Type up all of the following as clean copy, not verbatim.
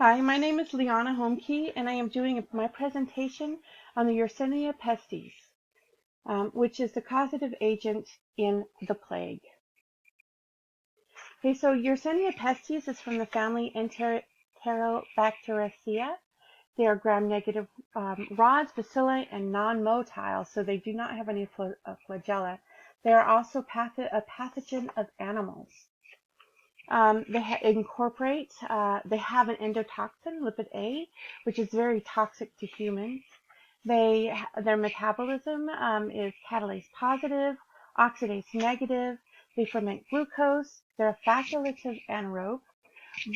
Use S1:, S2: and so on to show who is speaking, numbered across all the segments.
S1: Hi, my name is Liana Homke, and I am doing my presentation on the Yersinia pestis, which is the causative agent in the plague. Okay, so Yersinia pestis is from the family Enterobacteriaceae. They are gram-negative rods, bacilli, and non-motile, so they do not have any flagella. They are also a pathogen of animals. They have an endotoxin, lipid A, which is very toxic to humans. Their metabolism is catalase positive, oxidase negative. They ferment glucose. They're a facultative anaerobe,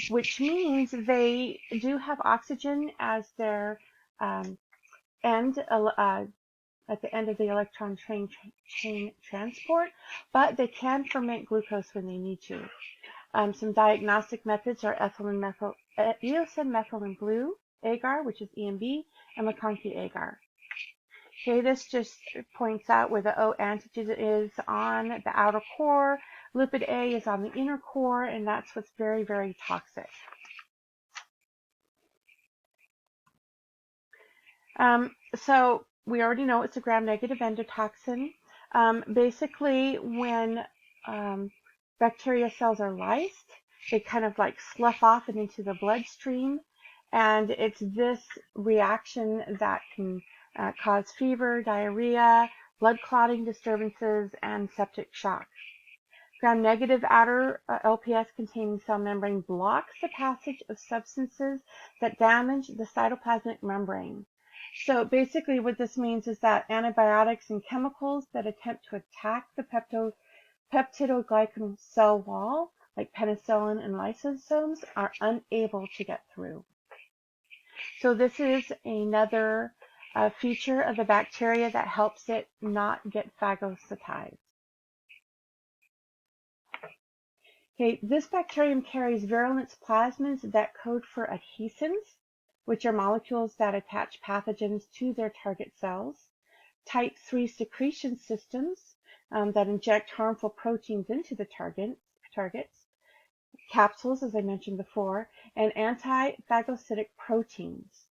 S1: which means they do have oxygen as their um, end at the end of the electron chain transport, but they can ferment glucose when they need to. Some diagnostic methods are eosin methylene blue agar, which is EMB, and McConkey agar. Okay, this just points out where the O antigen is on the outer core, lipid A is on the inner core, and that's what's very, very toxic. So we already know it's a gram-negative endotoxin. Basically, when bacteria cells are lysed, they kind of like slough off and into the bloodstream, and it's this reaction that can cause fever, diarrhea, blood clotting disturbances, and septic shock. Gram-negative outer LPS containing cell membrane blocks the passage of substances that damage the cytoplasmic membrane. So basically what this means is that antibiotics and chemicals that attempt to attack the peptidoglycan cell wall, like penicillin and lysosomes, are unable to get through. So this is another feature of the bacteria that helps it not get phagocytized. Okay, this bacterium carries virulence plasmids that code for adhesins, which are molecules that attach pathogens to their target cells, type 3 secretion systems that inject harmful proteins into the targets, capsules, as I mentioned before, and anti-phagocytic proteins.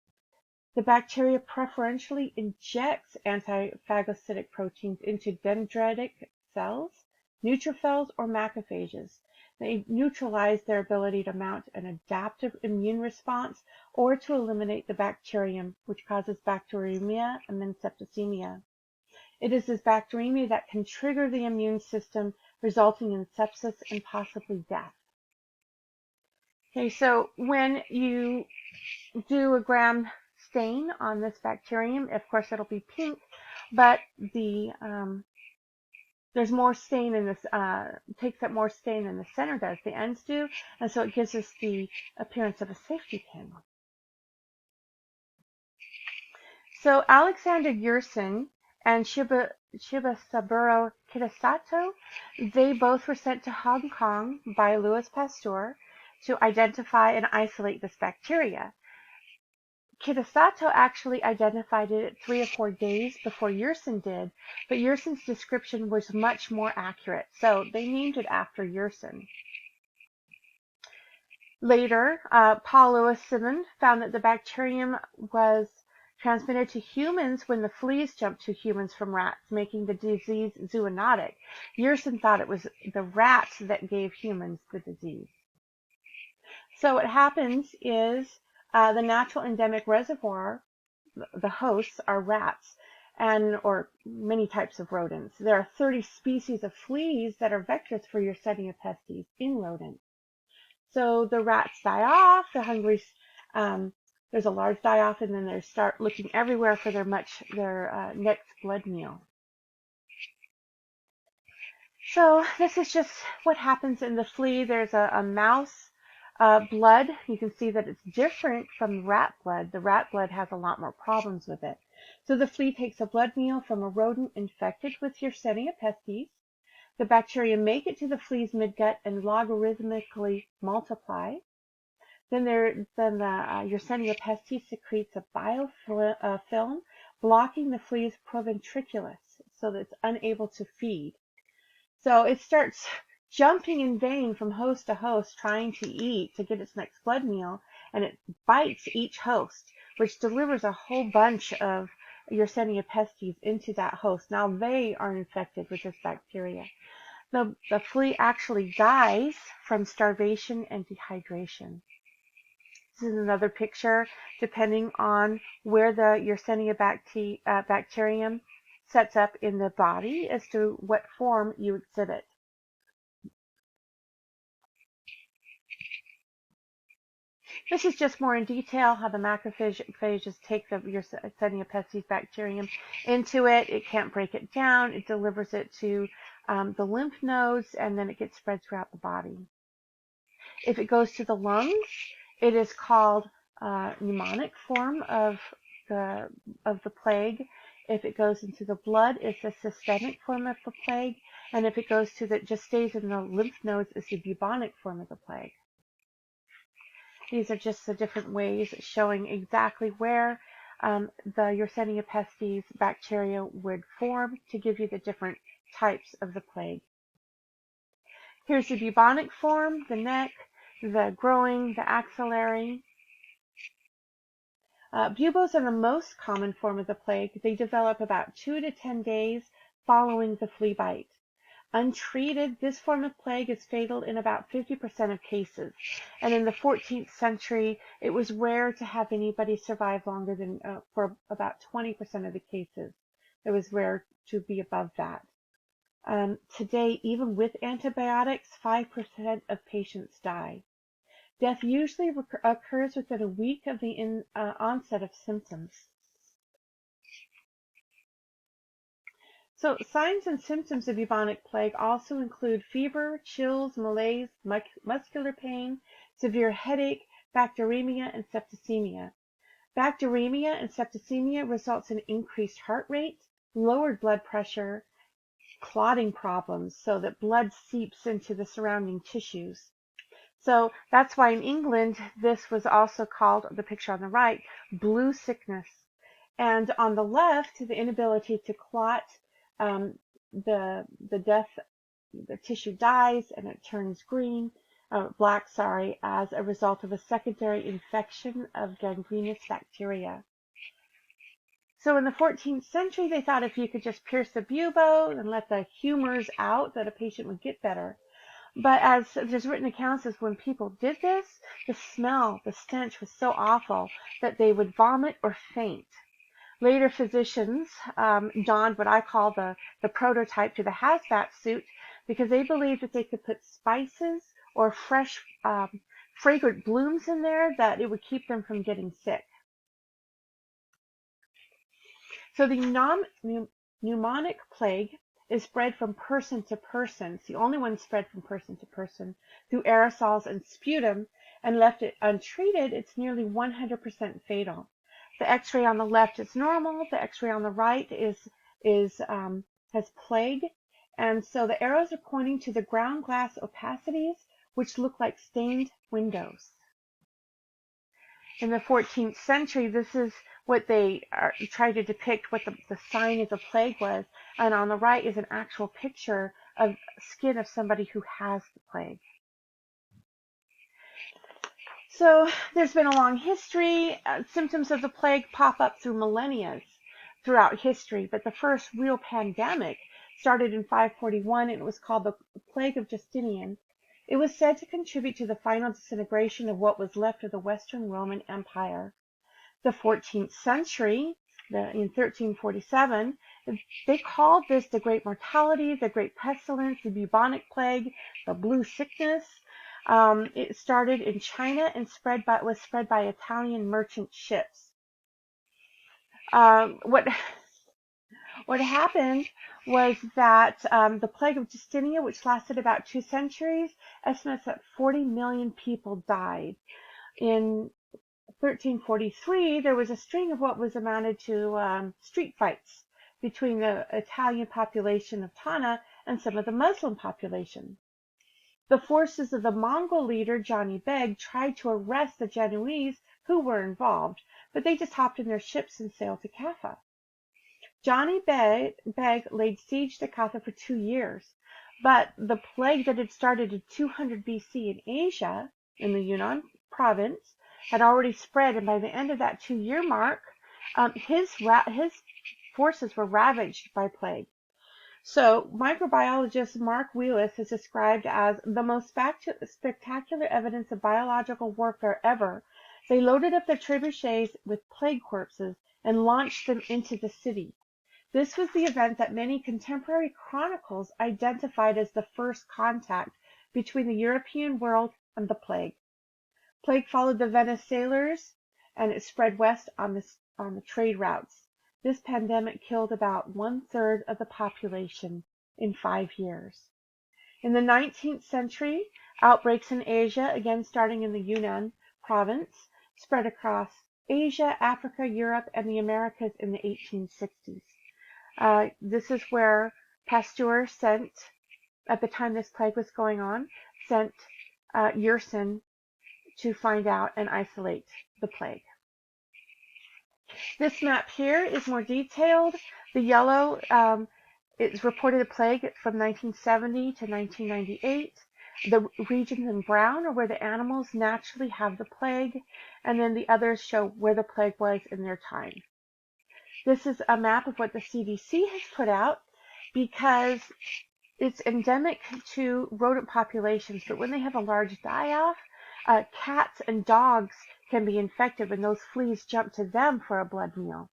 S1: The bacteria preferentially injects anti-phagocytic proteins into dendritic cells, neutrophils, or macrophages. They neutralize their ability to mount an adaptive immune response or to eliminate the bacterium, which causes bacteremia and then septicemia. It is this bacteremia that can trigger the immune system, resulting in sepsis and possibly death. Okay, so when you do a gram stain on this bacterium, of course it'll be pink, but there's more stain in this, takes up more stain than the center does, the ends do, and so it gives us the appearance of a safety pin. So Alexander Yersin and Shibasaburo Kitasato, they both were sent to Hong Kong by Louis Pasteur to identify and isolate this bacteria. Kitasato actually identified it 3 or 4 days before Yersin did, but Yersin's description was much more accurate, so they named it after Yersin. Later, Paul Louis Simon found that the bacterium was transmitted to humans when the fleas jumped to humans from rats, making the disease zoonotic. Yersin thought it was the rats that gave humans the disease. So what happens is the natural endemic reservoir, the hosts, are rats or many types of rodents. There are 30 species of fleas that are vectors for Yersinia pestis in rodents. So the rats die off, there's a large die-off, and then they start looking everywhere for their next blood meal. So this is just what happens in the flea. There's a mouse blood. You can see that it's different from rat blood. The rat blood has a lot more problems with it. So the flea takes a blood meal from a rodent infected with Yersinia pestis. The bacteria make it to the flea's midgut and logarithmically multiply. Then the Yersinia pestis secretes a biofilm blocking the flea's proventriculus so that it's unable to feed. So it starts jumping in vain from host to host trying to eat to get its next blood meal, and it bites each host, which delivers a whole bunch of Yersinia pestis into that host. Now they are infected with this bacteria. The flea actually dies from starvation and dehydration. This is another picture depending on where the Yersinia bacterium sets up in the body as to what form you exhibit. This is just more in detail how the macrophages take the Yersinia pestis bacterium into it. It can't break it down. It delivers it to the lymph nodes, and then it gets spread throughout the body. If it goes to the lungs, it is called pneumonic form of the plague. If it goes into the blood, it's a systemic form of the plague. And if it goes to just stays in the lymph nodes, it's a bubonic form of the plague. These are just the different ways showing exactly where the Yersinia pestis bacteria would form to give you the different types of the plague. Here's the bubonic form, the neck, the growing, the axillary. Buboes are the most common form of the plague. They develop about 2 to 10 days following the flea bite. Untreated, this form of plague is fatal in about 50% of cases. And in the 14th century, it was rare to have anybody survive longer than for about 20% of the cases. It was rare to be above that. Today, even with antibiotics, 5% of patients die. Death usually occurs within a week of the onset of symptoms. So signs and symptoms of bubonic plague also include fever, chills, malaise, muscular pain, severe headache, bacteremia, and septicemia. Bacteremia and septicemia results in increased heart rate, lowered blood pressure, clotting problems so that blood seeps into the surrounding tissues. So that's why in England this was also called, the picture on the right, blue sickness. And on the left, the inability to clot, the tissue dies and it turns black, as a result of a secondary infection of gangrenous bacteria. So in the 14th century, they thought if you could just pierce the bubo and let the humors out, that a patient would get better. But as there's written accounts as when people did this, the smell, the stench was so awful that they would vomit or faint. Later physicians donned what I call the prototype to the hazmat suit because they believed that they could put spices or fresh fragrant blooms in there that it would keep them from getting sick. So the pneumonic plague is spread from person to person. It's the only one spread from person to person through aerosols and sputum, and left it untreated, it's nearly 100% fatal. The X-ray on the left is normal. The X-ray on the right has plague, and so the arrows are pointing to the ground glass opacities, which look like stained windows. In the 14th century, this is what they try to depict what the sign of the plague was, and on the right is an actual picture of skin of somebody who has the plague. So there's been a long history. Symptoms of the plague pop up through millennia throughout history, but the first real pandemic started in 541, and it was called the Plague of Justinian. It was said to contribute to the final disintegration of what was left of the Western Roman Empire. The 14th century, in 1347, they called this the Great Mortality, the Great Pestilence, the Bubonic Plague, the Blue Sickness. It started in China and was spread by Italian merchant ships. What happened was that the Plague of Justinian, which lasted about 2 centuries, estimates that 40 million people died. In 1343, there was a string of what was amounted to street fights between the Italian population of Tana and some of the Muslim population. The forces of the Mongol leader, Johnny Beg, tried to arrest the Genoese who were involved, but they just hopped in their ships and sailed to Kaffa. Johnny Beg laid siege to Kaffa for 2 years, but the plague that had started in 200 BC in Asia, in the Yunnan province, had already spread, and by the end of that 2-year mark, his forces were ravaged by plague. So, microbiologist Mark Wheelis is described as the most spectacular evidence of biological warfare ever. They loaded up their trebuchets with plague corpses and launched them into the city. This was the event that many contemporary chronicles identified as the first contact between the European world and the plague. Plague followed the Venice sailors, and it spread west on the trade routes. This pandemic killed about 1/3 of the population in 5 years. In the 19th century, outbreaks in Asia, again starting in the Yunnan province, spread across Asia, Africa, Europe, and the Americas in the 1860s. This is where Pasteur sent, at the time this plague was going on, sent Yersin to find out and isolate the plague. This map here is more detailed. The yellow is reported plague from 1970 to 1998. The regions in brown are where the animals naturally have the plague, and then the others show where the plague was in their time. This is a map of what the CDC has put out because it's endemic to rodent populations, but when they have a large die-off, cats and dogs can be infected when those fleas jump to them for a blood meal.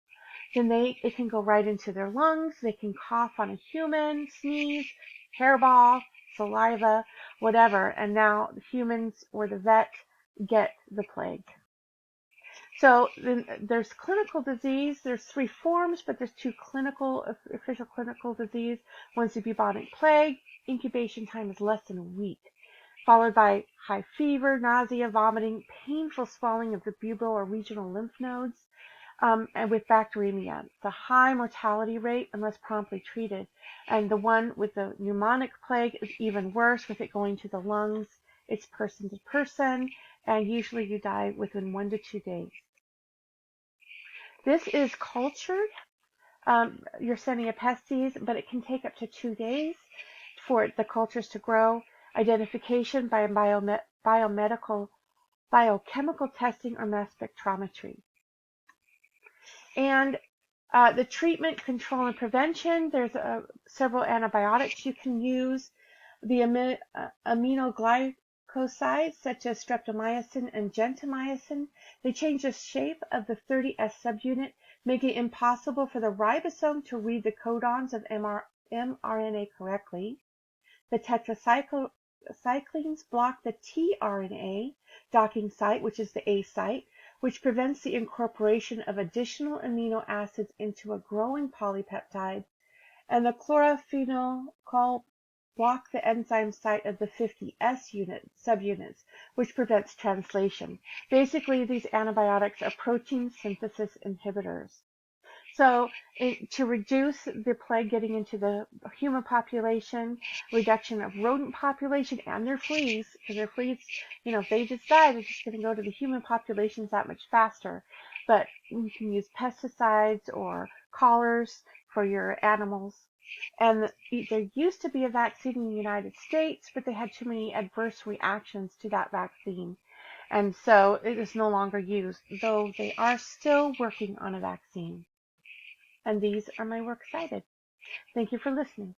S1: Then it can go right into their lungs. They can cough on a human, sneeze, hairball, saliva, whatever, and now the humans or the vet get the plague. So then there's clinical disease. There's 3 forms, but there's 2 official clinical disease. One's the bubonic plague. Incubation time is less than a week, followed by high fever, nausea, vomiting, painful swelling of the bubal or regional lymph nodes, and with bacteremia. It's a high mortality rate unless promptly treated. And the one with the pneumonic plague is even worse, with it going to the lungs. It's person to person, and usually you die within 1 to 2 days. This is cultured Yersinia pestis, but it can take up to 2 days for the cultures to grow. Identification by biochemical testing or mass spectrometry. And the treatment, control, and prevention, there's several antibiotics you can use. The aminoglycosides, such as streptomycin and gentamicin, they change the shape of the 30S subunit, making it impossible for the ribosome to read the codons of mRNA correctly. The tetracyclines block the tRNA docking site, which is the A site, which prevents the incorporation of additional amino acids into a growing polypeptide. And the chlorophenol block the enzyme site of the 50S subunits, which prevents translation. Basically, these antibiotics are protein synthesis inhibitors. So to reduce the plague getting into the human population, reduction of rodent population and their fleas, because their fleas, if they just die, they're just going to go to the human populations that much faster. But you can use pesticides or collars for your animals. And there used to be a vaccine in the United States, but they had too many adverse reactions to that vaccine. And so it is no longer used, though they are still working on a vaccine. And these are my works cited. Thank you for listening.